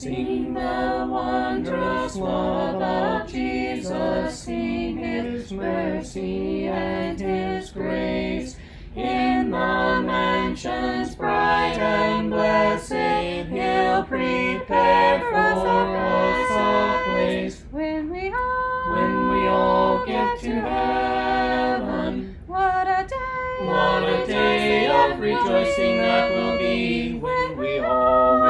Sing the wondrous love of Jesus, sing His mercy and His grace. In the mansions bright and blessed, He'll prepare for us a place. When we all get to heaven, what a day of rejoicing that will be when we all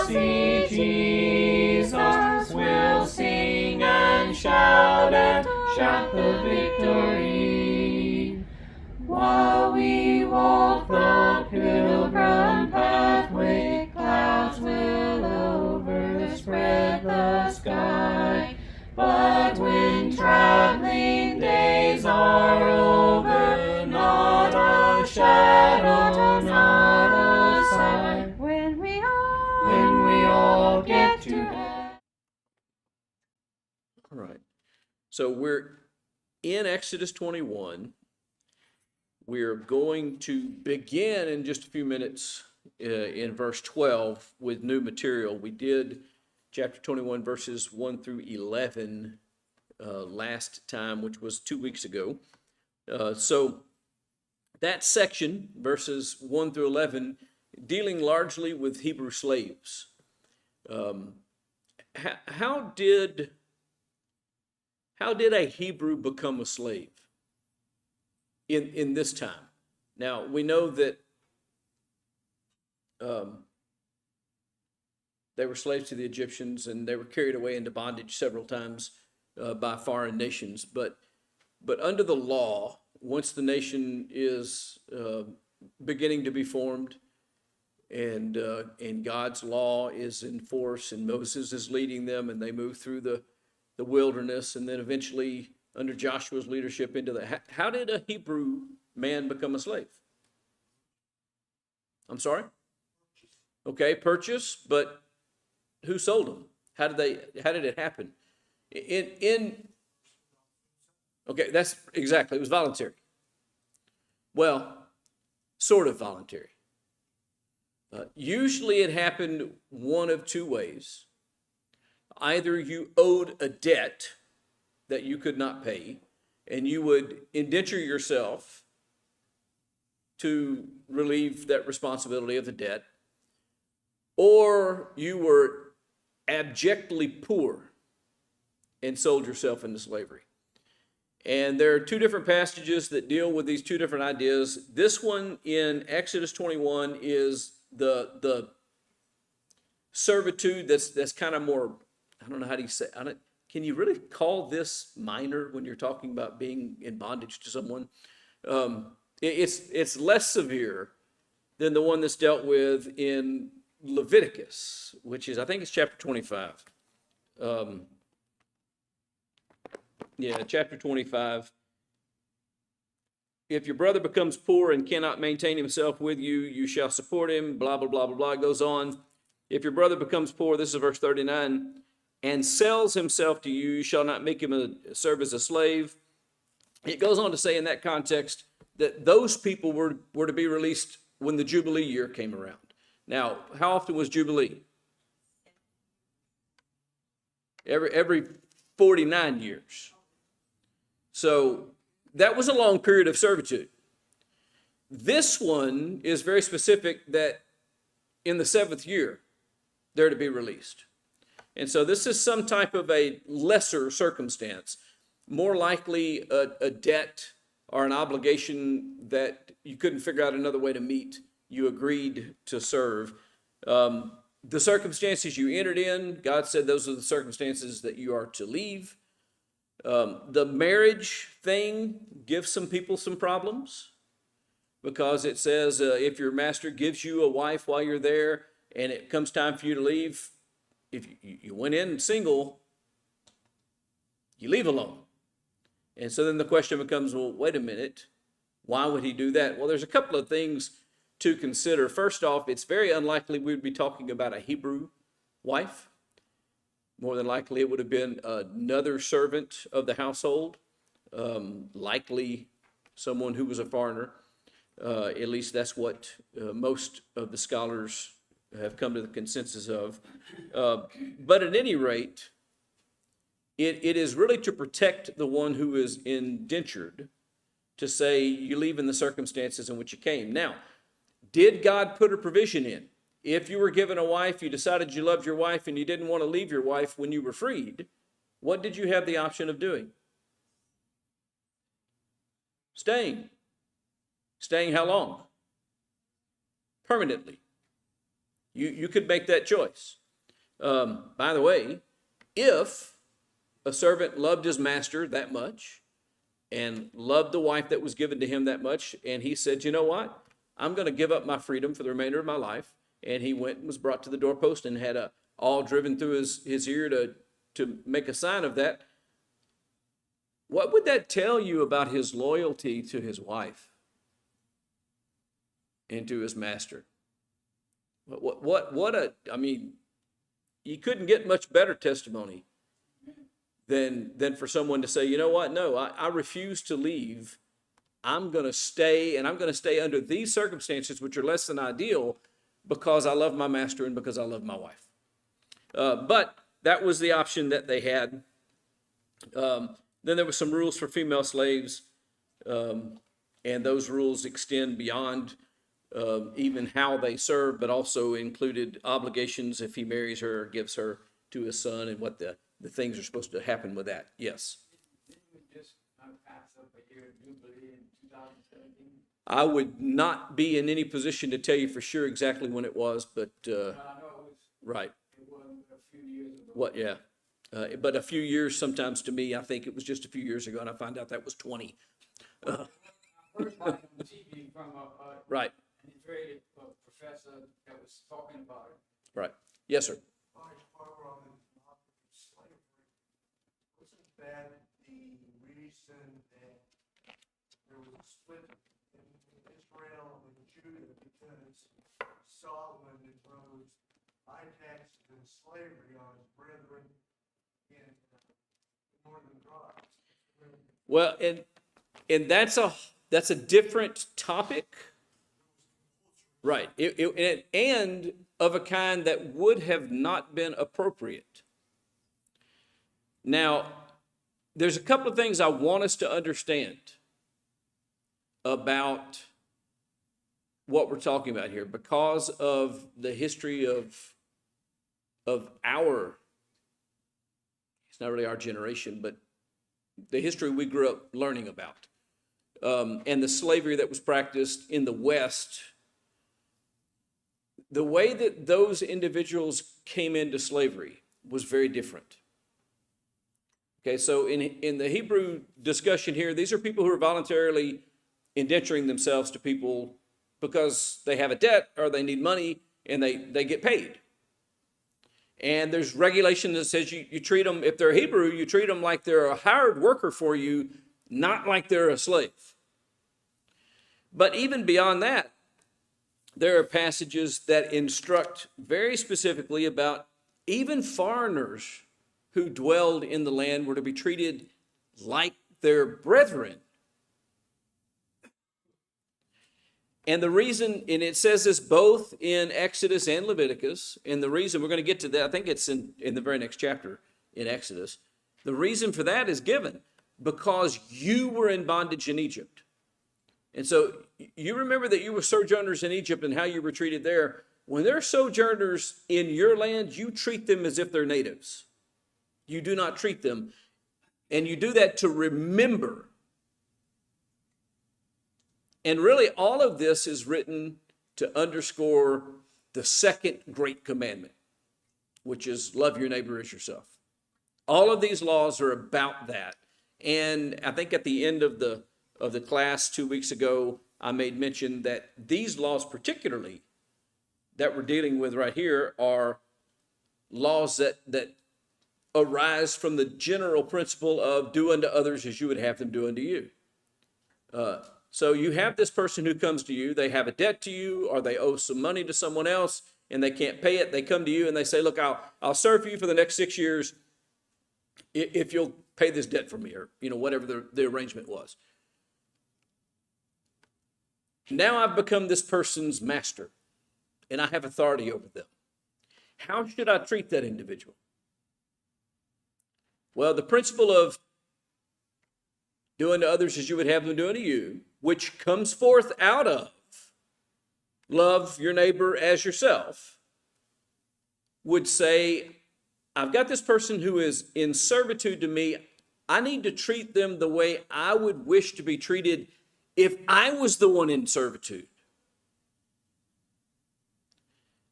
see Jesus. We'll sing and shout the victory. While we walk the pilgrim pathway, clouds will overspread the sky. But when traveling days are over, not a shadow, not a sign. When we all get to heaven. All right. So we're in Exodus 21. We're going to begin in just a few minutes in verse 12 with new material. We did chapter 21, verses 1 through 11 last time, which was 2 weeks ago. So that section, verses 1 through 11, dealing largely with Hebrew slaves. How did a Hebrew become a slave in this time? Now, we know that they were slaves to the Egyptians, and they were carried away into bondage several times by foreign nations. But under the law, once the nation is beginning to be formed, and God's law is in force, and Moses is leading them, and they move through the wilderness, and then eventually under Joshua's leadership into the. How did a Hebrew man become a slave? I'm sorry? Okay, purchase, but who sold them? How did it happen? Okay, that's exactly, it was voluntary. Well, sort of voluntary. Usually it happened one of two ways. Either you owed a debt that you could not pay, and you would indenture yourself to relieve that responsibility of the debt, or you were abjectly poor and sold yourself into slavery. And there are two different passages that deal with these two different ideas. This one in Exodus 21 is the servitude that's kind of more, I don't know, how do you say, can you really call this minor when you're talking about being in bondage to someone? It's less severe than the one that's dealt with in Leviticus, which is, I think it's chapter 25. Chapter 25. If your brother becomes poor and cannot maintain himself with you, you shall support him, blah, blah, blah, blah, blah. It goes on. If your brother becomes poor, this is verse 39, and sells himself to you, you shall not make him serve as a slave. It goes on to say in that context that those people were to be released when the Jubilee year came around. Now, how often was Jubilee? Every 49 years. So that was a long period of servitude. This one is very specific that in the 7th year, they're to be released. And so this is some type of a lesser circumstance, more likely a debt or an obligation that you couldn't figure out another way to meet. You agreed to serve. The circumstances you entered in, God said those are the circumstances that you are to leave. The marriage thing gives some people some problems because it says if your master gives you a wife while you're there and it comes time for you to leave, if you went in single, you leave alone. And so then the question becomes, well, wait a minute, why would he do that? Well, there's a couple of things to consider. First off, it's very unlikely we would be talking about a Hebrew wife. More than likely, it would have been another servant of the household, likely someone who was a foreigner. At least that's what most of the scholars have come to the consensus of. But at any rate, it is really to protect the one who is indentured, to say you leave in the circumstances in which you came. Now, did God put a provision in? If you were given a wife, you decided you loved your wife, and you didn't want to leave your wife when you were freed, what did you have the option of doing? Staying. Staying how long? Permanently. You could make that choice. By the way, if a servant loved his master that much and loved the wife that was given to him that much, and he said, you know what? I'm going to give up my freedom for the remainder of my life. And he went and was brought to the doorpost and had a awl driven through his ear to make a sign of that. What would that tell you about his loyalty to his wife and to his master? I mean, you couldn't get much better testimony than for someone to say, you know what? No, I refuse to leave. I'm going to stay, and I'm going to stay under these circumstances, which are less than ideal, because I love my master and because I love my wife. But that was the option that they had. Then there were some rules for female slaves, and those rules extend beyond even how they serve, but also included obligations if he marries her or gives her to his son, and what the things are supposed to happen with that. Yes? I would not be in any position to tell you for sure exactly when it was, but right. It was a few years ago. What? Yeah. But a few years, sometimes to me, I think it was just a few years ago, and I found out that was 20. I heard about it on TV from Right. an Israeli professor that was talking about it. Right. Yes, sir. Wasn't that the reason that there was a split in Israel and Judah, because Solomon imposed high taxes and slavery on his brethren in the northern tribes? Well, and that's a different topic, right? And of a kind that would have not been appropriate. Now, there's a couple of things I want us to understand about what we're talking about here, because of the history of our, it's not really our generation, but the history we grew up learning about, and the slavery that was practiced in the West. The way that those individuals came into slavery was very different. Okay, so in the Hebrew discussion here, these are people who are voluntarily indenturing themselves to people because they have a debt or they need money, and they get paid. And there's regulation that says you treat them, if they're Hebrew, you treat them like they're a hired worker for you, not like they're a slave. But even beyond that, there are passages that instruct very specifically about even foreigners who dwelled in the land were to be treated like their brethren. And the reason, and it says this both in Exodus and Leviticus, and the reason, we're going to get to that, I think it's in the very next chapter in Exodus. The reason for that is given because you were in bondage in Egypt. And so you remember that you were sojourners in Egypt and how you were treated there. When they're sojourners in your land, you treat them as if they're natives. You do not treat them, and you do that to remember. And really, all of this is written to underscore the second great commandment, which is love your neighbor as yourself. All of these laws are about that. And I think at the end of the class 2 weeks ago, I made mention that these laws particularly that we're dealing with right here are laws that arise from the general principle of do unto others as you would have them do unto you. So you have this person who comes to you, they have a debt to you, or they owe some money to someone else, and they can't pay it. They come to you and they say, look, I'll serve you for the next 6 years if you'll pay this debt for me, or whatever the arrangement was. Now I've become this person's master. and I have authority over them. How should I treat that individual? Well, the principle of doing to others as you would have them doing to you, which comes forth out of love your neighbor as yourself, would say, I've got this person who is in servitude to me. I need to treat them the way I would wish to be treated if I was the one in servitude,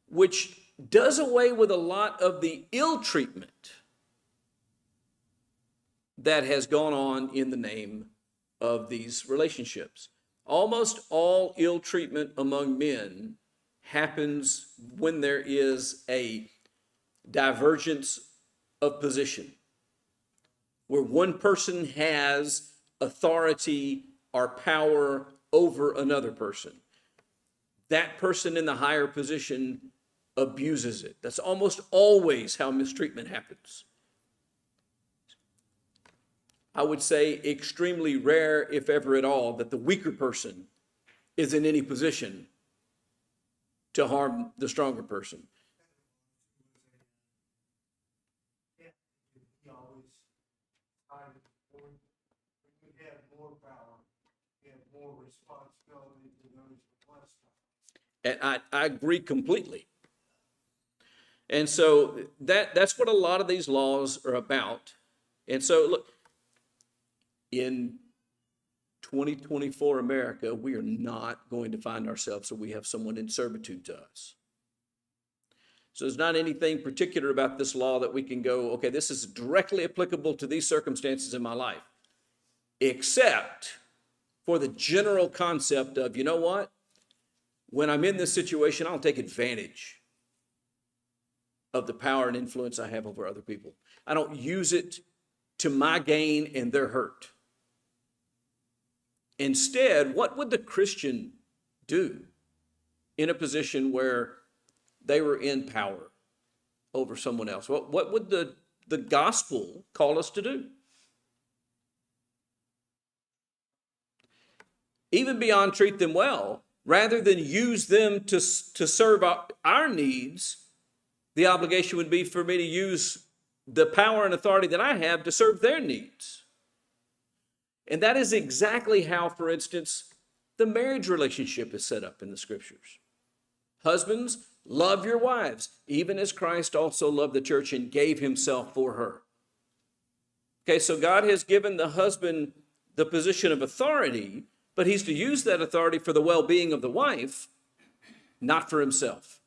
which does away with a lot of the ill treatment that has gone on in the name of these relationships. Almost all ill treatment among men happens when there is a divergence of position, where one person has authority or power over another person. That person in the higher position abuses it. That's almost always how mistreatment happens. I would say extremely rare, if ever at all, that the weaker person is in any position to harm the stronger person. Yeah, he always tried when you have more power, you have more responsibility to those with less power. And I agree completely. And so that's what a lot of these laws are about. And so look, in 2024 America, we are not going to find ourselves so we have someone in servitude to us. So there's not anything particular about this law that we can go, okay, this is directly applicable to these circumstances in my life, except for the general concept of, you know what? When I'm in this situation, I'll take advantage of the power and influence I have over other people. I don't use it to my gain and their hurt. Instead, what would the Christian do in a position where they were in power over someone else? What would the gospel call us to do? Even beyond treat them well, rather than use them to serve our needs, the obligation would be for me to use the power and authority that I have to serve their needs. And that is exactly how, for instance, the marriage relationship is set up in the scriptures. Husbands, love your wives, even as Christ also loved the church and gave himself for her. Okay, so God has given the husband the position of authority, but he's to use that authority for the well-being of the wife, not for himself.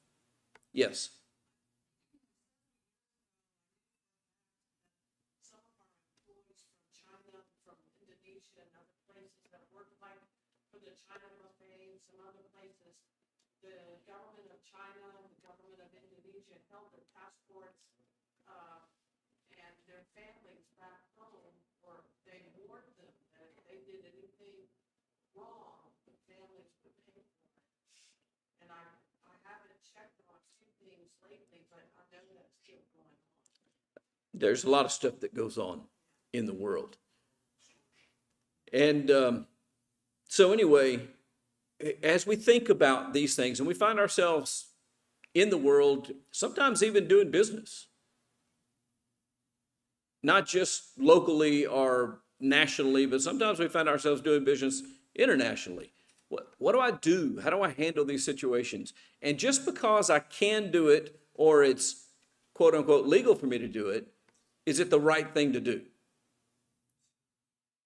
Yes. Some other places, the government of China and the government of Indonesia held their passports and their families back home, or they warned them that if they did anything wrong, the families would pay for it. And I haven't checked on a few things lately, but I know that's still going on. There's a lot of stuff that goes on in the world. And so anyway, as we think about these things, and we find ourselves in the world, sometimes even doing business, not just locally or nationally, but sometimes we find ourselves doing business internationally. What do I do? How do I handle these situations? And just because I can do it, or it's quote unquote legal for me to do it, is it the right thing to do?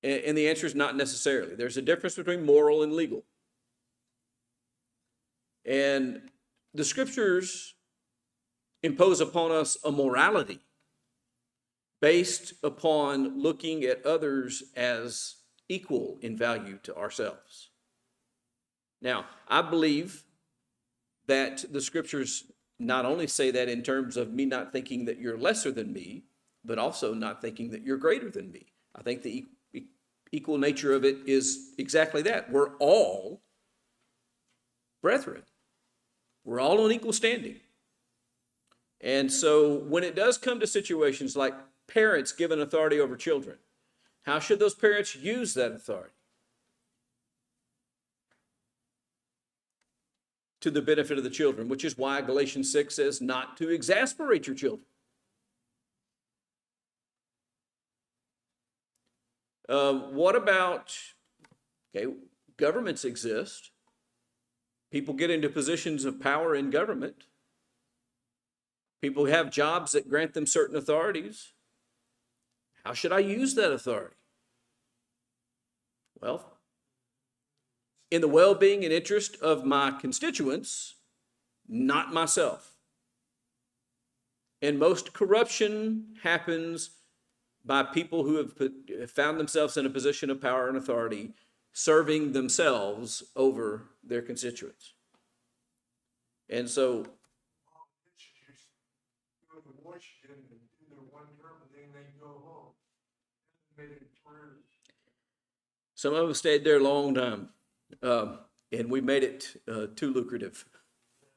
And the answer is not necessarily. There's a difference between moral and legal. And the scriptures impose upon us a morality based upon looking at others as equal in value to ourselves. Now, I believe that the scriptures not only say that in terms of me not thinking that you're lesser than me, but also not thinking that you're greater than me. I think the equal nature of it is exactly that. We're all brethren. We're all on equal standing. And so when it does come to situations like parents given authority over children, how should those parents use that authority? to the benefit of the children, which is why Galatians 6 says not to exasperate your children. What about, okay, governments exist. People get into positions of power in government. People have jobs that grant them certain authorities. How should I use that authority? Well, in the well-being and interest of my constituents, not myself. And most corruption happens by people who have found themselves in a position of power and authority, serving themselves over their constituents. And so, Politicians go to Washington and do their one term and then they go home. Made it careers. some of us stayed there a long time, and we made it too lucrative.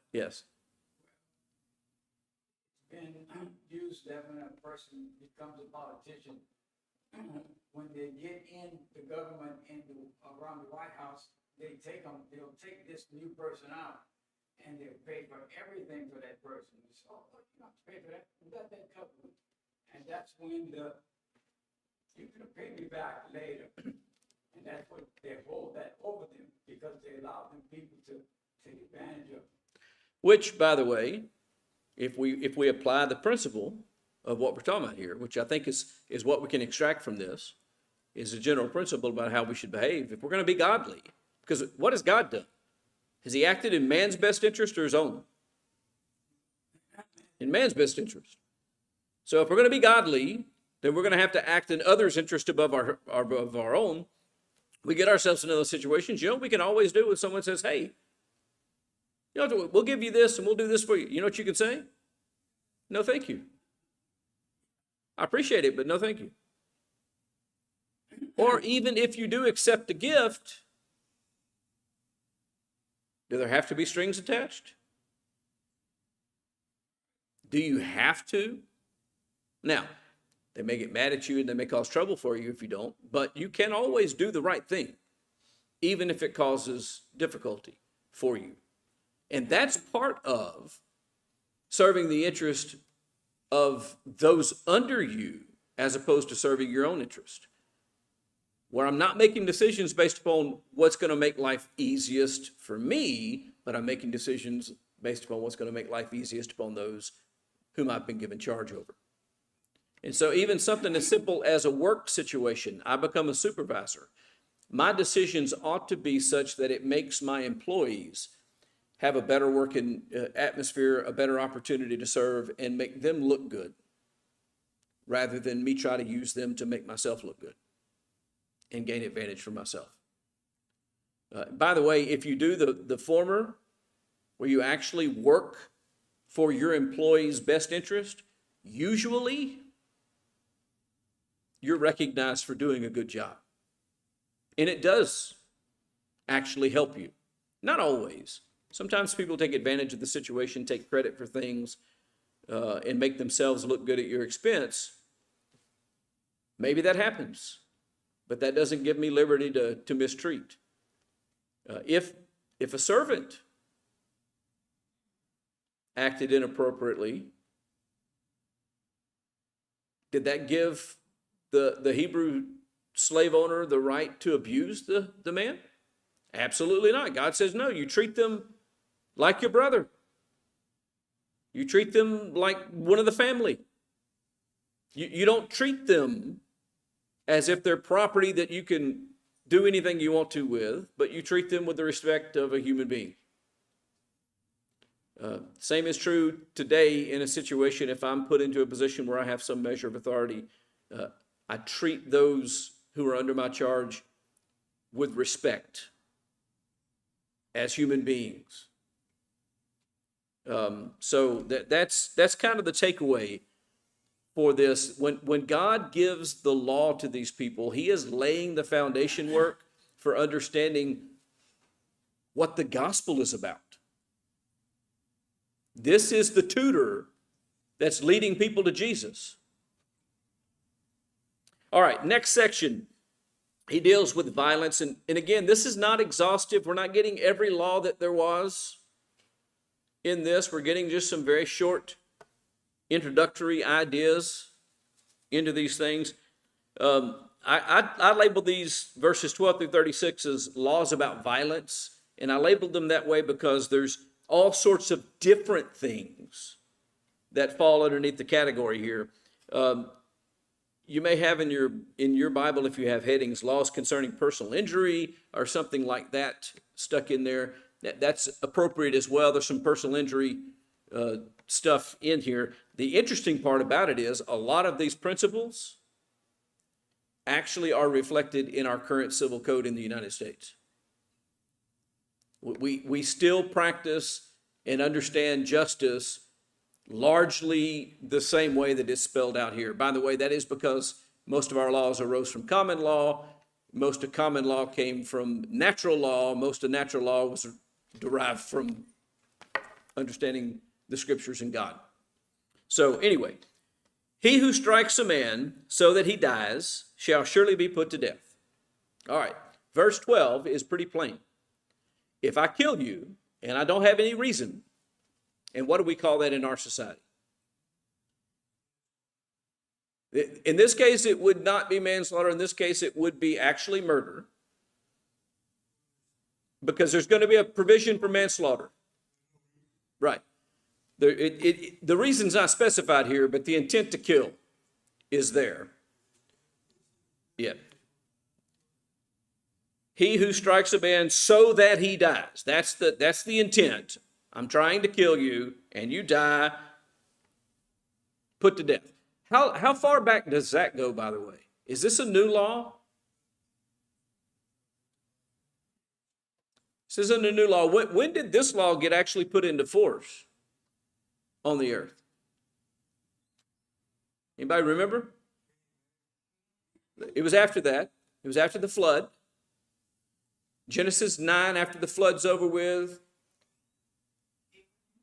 Yes. Been used that when a person becomes a politician, when they get in the government and around the White House, they'll take this new person out and they'll pay for everything for that person. It's, oh, you don't have to pay for that, we got that covered. And that's when you can pay me back later. And that's what they hold that over them because they allow them people to take advantage of it. Which, by the way, if we apply the principle of what we're talking about here, which I think is what we can extract from this, is a general principle about how we should behave if we're going to be godly. Because what has God done? Has he acted in man's best interest or his own? In man's best interest. So if we're going to be godly, then we're going to have to act in others' interest above our own. We get ourselves into those situations. You know what we can always do when someone says, hey, you know, we'll give you this and we'll do this for you. You know what you can say? No, thank you. I appreciate it, but no, thank you. Or even if you do accept a gift, do there have to be strings attached? Do you have to? Now, they may get mad at you and they may cause trouble for you if you don't, but you can always do the right thing, even if it causes difficulty for you. And that's part of serving the interest of those under you as opposed to serving your own interest. Where I'm not making decisions based upon what's going to make life easiest for me, but I'm making decisions based upon what's going to make life easiest upon those whom I've been given charge over. And so even something as simple as a work situation, I become a supervisor. My decisions ought to be such that it makes my employees have a better working atmosphere, a better opportunity to serve, and make them look good, rather than me try to use them to make myself look good and gain advantage for myself. By the way, if you do the former, where you actually work for your employee's best interest, usually you're recognized for doing a good job. And it does actually help you. Not always. Sometimes people take advantage of the situation, take credit for things, and make themselves look good at your expense. Maybe that happens, but that doesn't give me liberty to mistreat. If a servant acted inappropriately, did that give the Hebrew slave owner the right to abuse the man? Absolutely not. God says, no, you treat them like your brother. You treat them like one of the family. You don't treat them as if they're property that you can do anything you want to with, but you treat them with the respect of a human being. Same is true today in a situation. If I'm put into a position where I have some measure of authority, I treat those who are under my charge with respect as human beings. So that's kind of the takeaway for this. When God gives the law to these people, he is laying the foundation work for understanding what the gospel is about. This is the tutor that's leading people to Jesus. All right, next section. He deals with violence. And again, this is not exhaustive. We're not getting every law that there was. in this. We're getting just some very short introductory ideas into these things. I label these verses 12 through 36 as laws about violence, and I labeled them that way because there's all sorts of different things that fall underneath the category here. You may have in your Bible, if you have headings, laws concerning personal injury or something like that stuck in there. That's appropriate as well. There's some personal injury stuff in here. The interesting part about it is a lot of these principles actually are reflected in our current civil code in the United States. We still practice and understand justice largely the same way that it's spelled out here. By the way, that is because most of our laws arose from common law. Most of common law came from natural law. Most of natural law was derived from understanding the scriptures and God. So anyway, he who strikes a man so that he dies shall surely be put to death. All right, verse 12 is pretty plain. If I kill you and I don't have any reason, and what do we call that in our society? In this case, it would not be manslaughter. In this case, it would be actually murder, because there's going to be a provision for manslaughter. Right. The reason's not specified here, but the intent to kill is there. Yeah. He who strikes a man so that he dies. That's the intent. I'm trying to kill you, and you die, put to death. How far back does that go, by the way? Is this a new law? This isn't a new law. When did this law get actually put into force on the earth? Anybody remember? It was after that. It was after the flood. Genesis 9, after the flood's over with,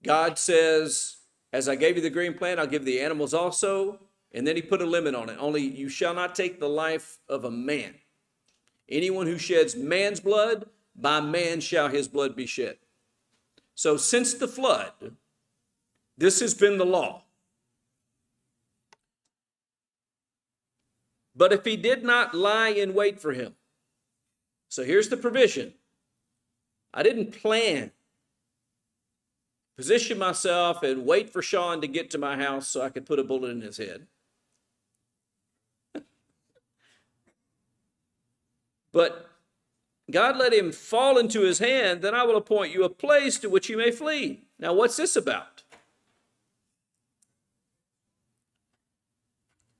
God says, as I gave you the green plant, I'll give the animals also. And then he put a limit on it. Only you shall not take the life of a man. Anyone who sheds man's blood, by man shall his blood be shed. So since the flood, this has been the law. But if he did not lie in wait for him, so here's the provision. I didn't position myself and wait for Sean to get to my house so I could put a bullet in his head. But God let him fall into his hand, then I will appoint you a place to which you may flee. Now, what's this about?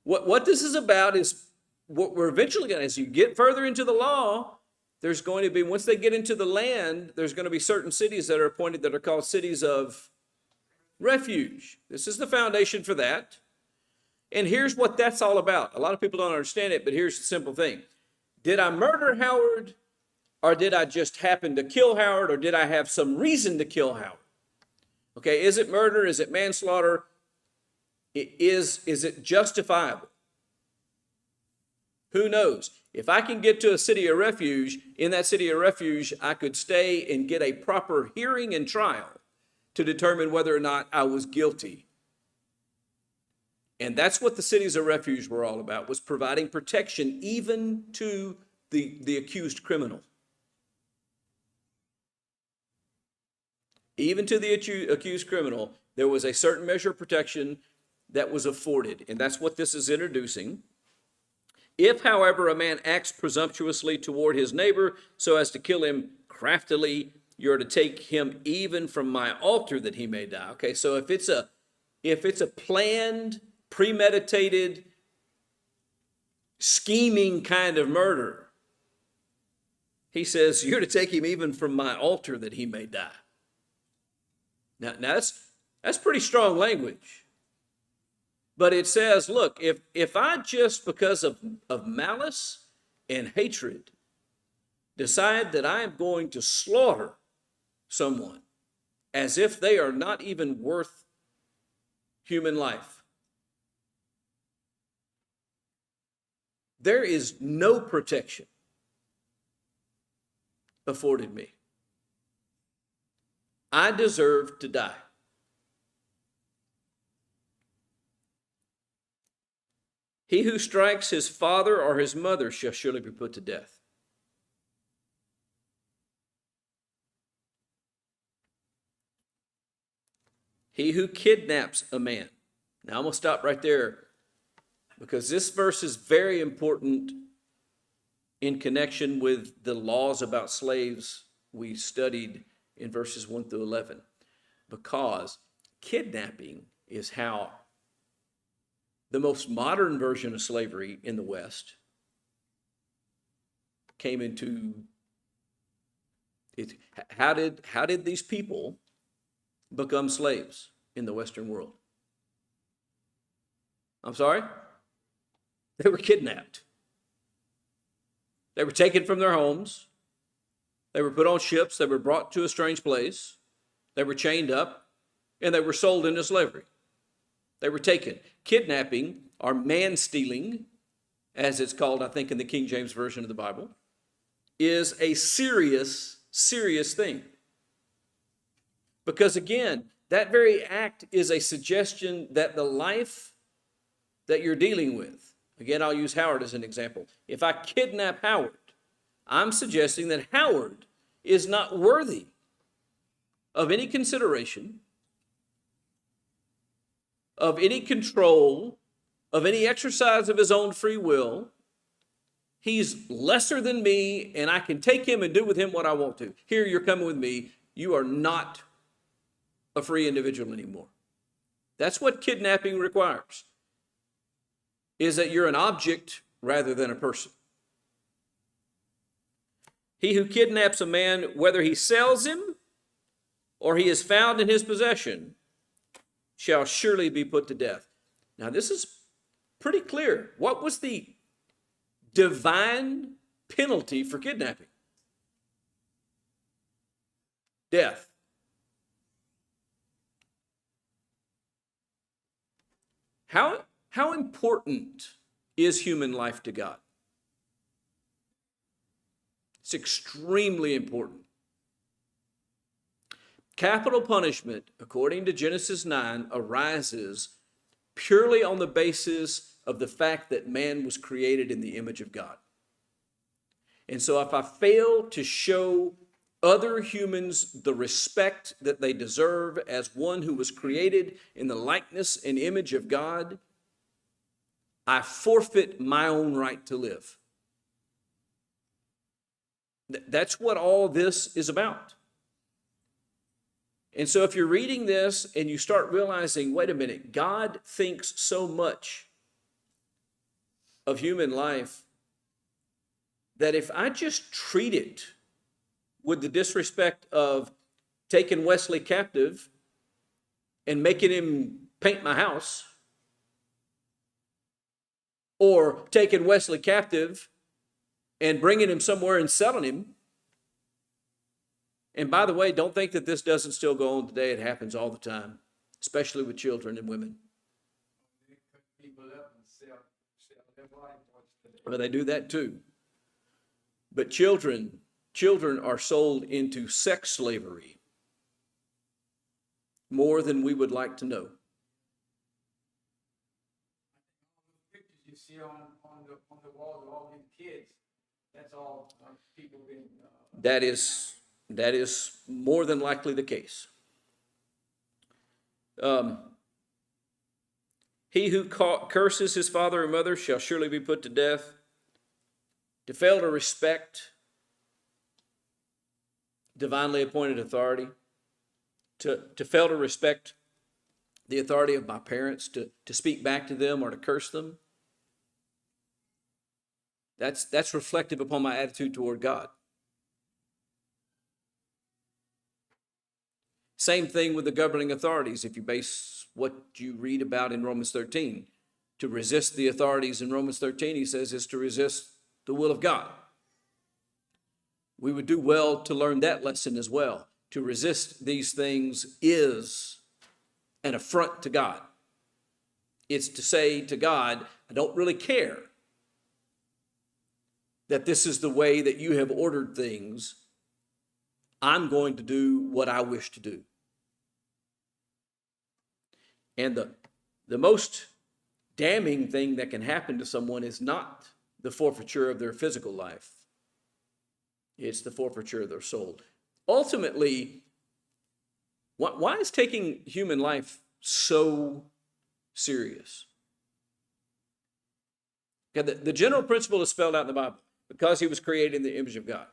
What this is about is what we're eventually going to, as you get further into the law, there's going to be, once they get into the land, there's going to be certain cities that are appointed that are called cities of refuge. This is the foundation for that. And here's what that's all about. A lot of people don't understand it, but here's the simple thing. Did I murder Howard, or did I just happen to kill Howard, or did I have some reason to kill Howard? Okay, is it murder? Is it manslaughter? Is it justifiable? Who knows? If I can get to a city of refuge, in that city of refuge, I could stay and get a proper hearing and trial to determine whether or not I was guilty. And that's what the cities of refuge were all about, was providing protection even to the accused criminal. Even to the accused criminal, there was a certain measure of protection that was afforded. And that's what this is introducing. If, however, a man acts presumptuously toward his neighbor so as to kill him craftily, you're to take him even from my altar that he may die. Okay, so if it's a planned, premeditated, scheming kind of murder, he says, you're to take him even from my altar that he may die. Now that's pretty strong language. But it says, look, if I just because of malice and hatred decide that I am going to slaughter someone as if they are not even worth human life, there is no protection afforded me. I deserve to die. He who strikes his father or his mother shall surely be put to death. He who kidnaps a man. Now I'm going to stop right there because this verse is very important in connection with the laws about slaves we studied in verses 1 through 11. Because kidnapping is how the most modern version of slavery in the West came into it. How did these people become slaves in the Western world? I'm sorry? They were kidnapped. They were taken from their homes. They were put on ships. They were brought to a strange place. They were chained up, and they were sold into slavery. They were taken. Kidnapping, or man-stealing, as it's called, I think, in the King James Version of the Bible, is a serious, serious thing. Because again, that very act is a suggestion that the life that you're dealing with, again, I'll use Howard as an example. If I kidnap Howard, I'm suggesting that Howard is not worthy of any consideration, of any control, of any exercise of his own free will. He's lesser than me, and I can take him and do with him what I want to. Here, you're coming with me. You are not a free individual anymore. That's what kidnapping requires, is that you're an object rather than a person. He who kidnaps a man, whether he sells him or he is found in his possession, shall surely be put to death. Now, this is pretty clear. What was the divine penalty for kidnapping? Death. How important is human life to God? It's extremely important. Capital punishment, according to Genesis 9, arises purely on the basis of the fact that man was created in the image of God. And so if I fail to show other humans the respect that they deserve as one who was created in the likeness and image of God, I forfeit my own right to live. That's what all this is about. And so if you're reading this and you start realizing, wait a minute, God thinks so much of human life that if I just treat it with the disrespect of taking Wesley captive and making him paint my house, or taking Wesley captive and bringing him somewhere and selling him. And by the way, don't think that this doesn't still go on today. It happens all the time, especially with children and women. They cut people up and sell their body parts today. Well, they do that too. But children are sold into sex slavery more than we would like to know. Pictures you see on the walls of all these kids, that's all people being. That is more than likely the case. He who curses his father or mother shall surely be put to death. To fail to respect divinely appointed authority, to fail to respect the authority of my parents, to speak back to them or to curse them, that's reflective upon my attitude toward God. Same thing with the governing authorities. If you base what you read about in Romans 13, to resist the authorities in Romans 13, he says, is to resist the will of God. We would do well to learn that lesson as well. To resist these things is an affront to God. It's to say to God, I don't really care that this is the way that you have ordered things. I'm going to do what I wish to do. And the most damning thing that can happen to someone is not the forfeiture of their physical life. It's the forfeiture of their soul. Ultimately, why is taking human life so serious? Okay, the general principle is spelled out in the Bible, because he was created in the image of God.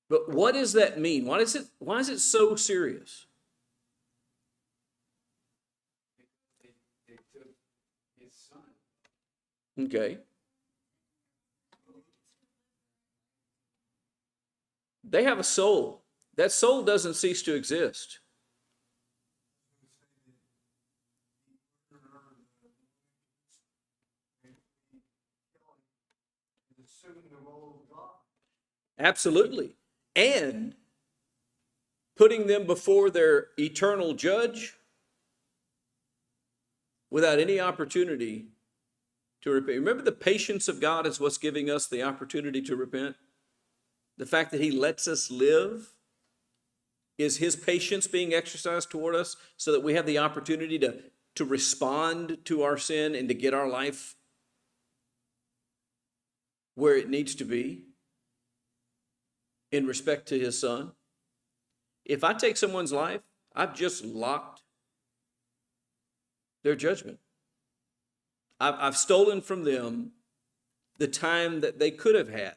But what does that mean? Why is it so serious? They took his son. Okay. They have a soul. That soul doesn't cease to exist. Assuming the role of God. Absolutely. And putting them before their eternal judge without any opportunity to repent. Remember, the patience of God is what's giving us the opportunity to repent. The fact that he lets us live is his patience being exercised toward us so that we have the opportunity to respond to our sin and to get our life where it needs to be in respect to his son. If I take someone's life, I've just locked their judgment. I've stolen from them the time that they could have had.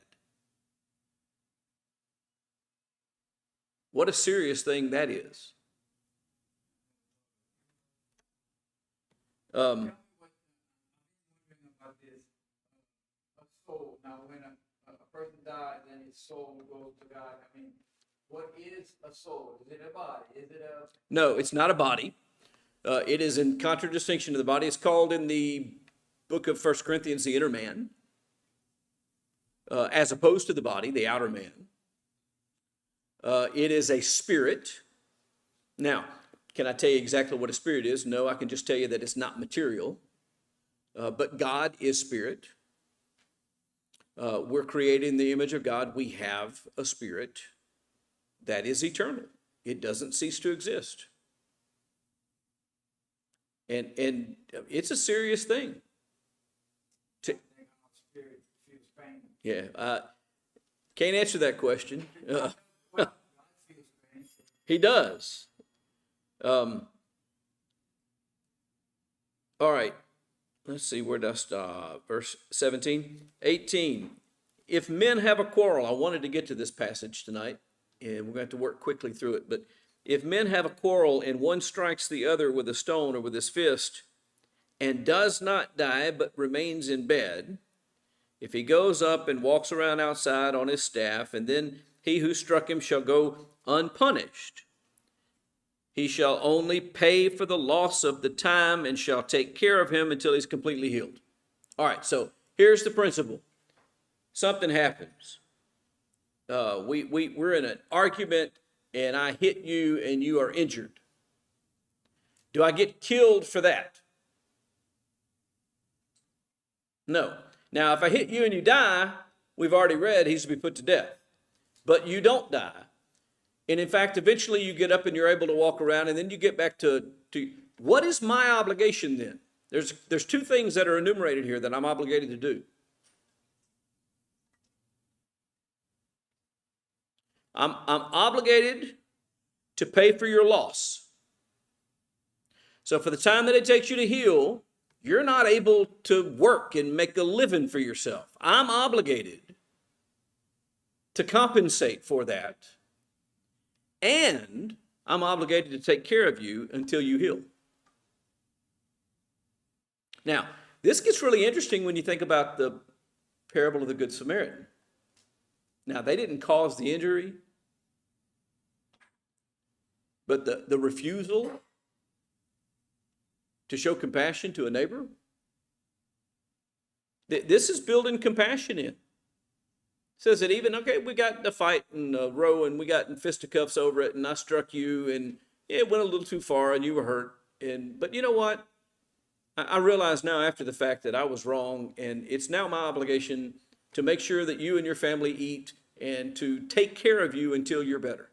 What a serious thing that is. Tell me what, I'm wondering about this, a soul. Now, when a person dies and his soul goes to God, I mean, what is a soul? Is it a body? Is it a? No, it's not a body. It is in contradistinction to the body. It's called in the book of 1 Corinthians the inner man, as opposed to the body, the outer man. It is a spirit. Now, can I tell you exactly what a spirit is? No, I can just tell you that it's not material. But God is spirit. We're created in the image of God. We have a spirit that is eternal. It doesn't cease to exist. And it's a serious thing. Spirit feels pain. Yeah, can't answer that question. Well, God feels pain. He does. All right. Let's see, where did I stop? Verse 17. 18. If men have a quarrel, I wanted to get to this passage tonight, and we're going to have to work quickly through it. But if men have a quarrel and one strikes the other with a stone or with his fist and does not die but remains in bed, if he goes up and walks around outside on his staff, and then he who struck him shall go unpunished, he shall only pay for the loss of the time and shall take care of him until he's completely healed. All right, so here's the principle. Something happens. We're in an argument and I hit you and you are injured. Do I get killed for that? No. Now, if I hit you and you die, we've already read he's to be put to death. But you don't die. And in fact, eventually you get up and you're able to walk around, and then you get back to what is my obligation then? There's two things that are enumerated here that I'm obligated to do. I'm obligated to pay for your loss. So for the time that it takes you to heal, you're not able to work and make a living for yourself. I'm obligated to compensate for that. And I'm obligated to take care of you until you heal. Now, this gets really interesting when you think about the parable of the Good Samaritan. Now, they didn't cause the injury, but the refusal to show compassion to a neighbor, this is building compassion in. Says that even, okay, we got in a fight in a row and we got in fisticuffs over it and I struck you and it went a little too far and you were hurt. But you know what? I realize now after the fact that I was wrong, and it's now my obligation to make sure that you and your family eat and to take care of you until you're better.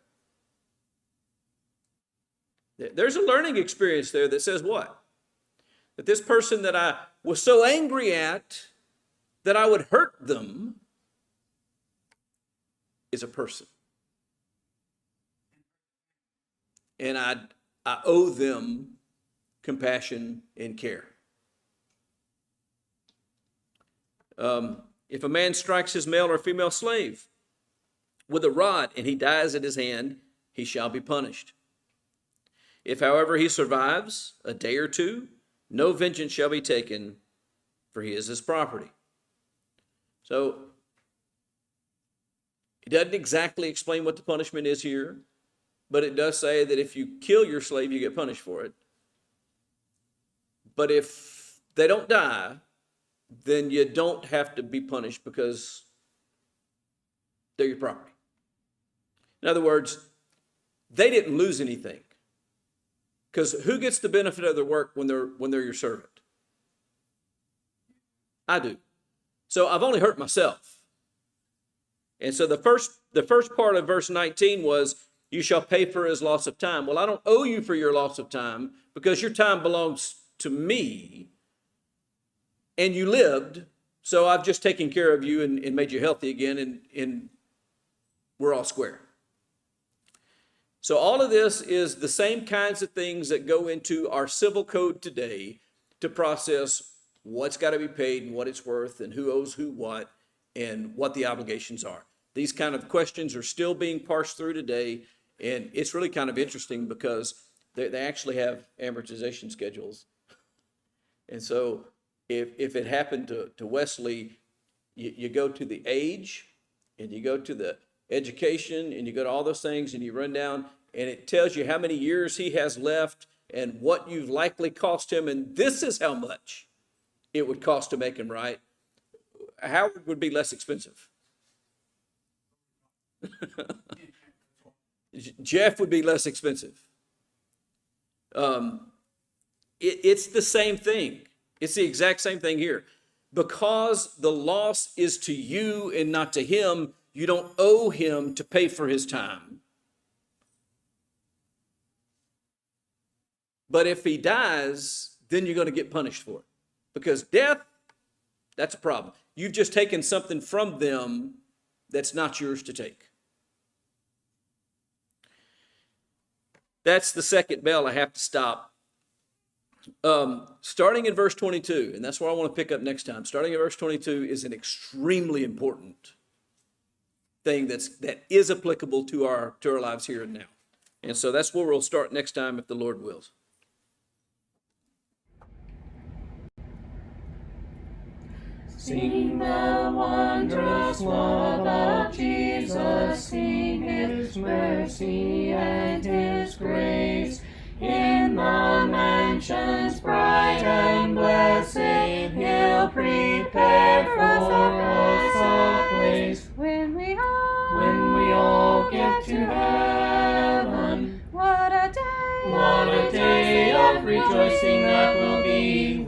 There's a learning experience there that says what? that this person that I was so angry at that I would hurt them is a person. And I owe them compassion and care. If a man strikes his male or female slave with a rod and he dies at his hand, he shall be punished. If, however, he survives a day or two, no vengeance shall be taken, for he is his property. So, it doesn't exactly explain what the punishment is here, but it does say that if you kill your slave, you get punished for it. But if they don't die, then you don't have to be punished because they're your property. In other words, they didn't lose anything. Because who gets the benefit of their work when they're your servant? I do. So I've only hurt myself. And so the first part of verse 19 was, you shall pay for his loss of time. Well, I don't owe you for your loss of time because your time belongs to me and you lived, so I've just taken care of you and made you healthy again, and we're all square. So all of this is the same kinds of things that go into our civil code today to process what's got to be paid and what it's worth and who owes who what and what the obligations are. These kind of questions are still being parsed through today, and it's really kind of interesting because they actually have amortization schedules. And so if it happened to Wesley, you go to the age and you go to the education and you go to all those things and you run down and it tells you how many years he has left and what you've likely cost him, and this is how much it would cost to make him right. Howard would be less expensive. Jeff would be less expensive. It's the same thing. It's the exact same thing here. Because the loss is to you and not to him, you don't owe him to pay for his time. But if he dies, then you're going to get punished for it. Because death, that's a problem. You've just taken something from them that's not yours to take. That's the second bell I have to stop. Starting in verse 22, and that's where I want to pick up next time. Starting in verse 22 is an extremely important thing that is applicable to our lives here and now. And so that's where we'll start next time if the Lord wills. Sing the wondrous love of Jesus, sing his mercy and his grace. In the mansions bright and blessed, he'll prepare for us a place. When we all get to heaven, what a day of rejoicing that will be.